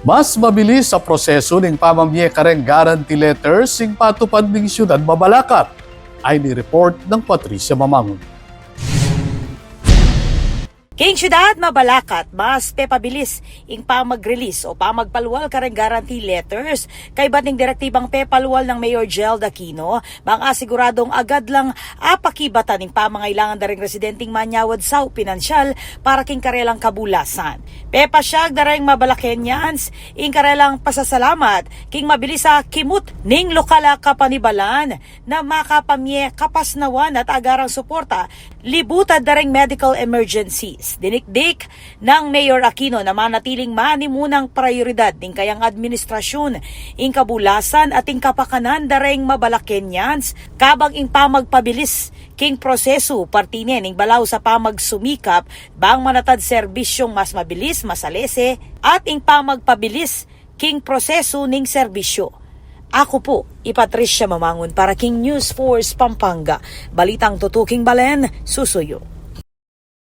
Mas mabilis sa proseso ng pamamye kareng guarantee letters sing patupad ng siyudad Mabalacat, ay ni-report ng Patricia Mamangon. King Syudad Mabalacat, mas pepabilis ing pamag-release o pamagpalwal kareng guarantee letters kay bating direktibang pepalwal ng Mayor Gel Aquino, mga asiguradong agad lang apakibatan ing pamangailangan daring residenteng manyawad sa pinansyal para king karelang kabulasan. Pepasyag dareng Mabalakenyans ing karelang pasasalamat king mabilis sa kimut ning lokal kapanibalan na makapamye kapasnawan at agarang suporta libutan dareng medical emergencies. Dinikdik ng Mayor Aquino na manatiling manimunang prioridad ng kayang administrasyon, ing kabulasan at ing kapakanan dareng Mabalakenyans, kabang ing pamagpabilis king proseso partine ning balaw sa pamagsumikap bang manatad serbisyong mas mabilis, masalese at ing pamagpabilis king proseso ning serbisyo. Ako po, Patricia Mamangon para King News Force Pampanga. Balitang tutuking balen, susuyo.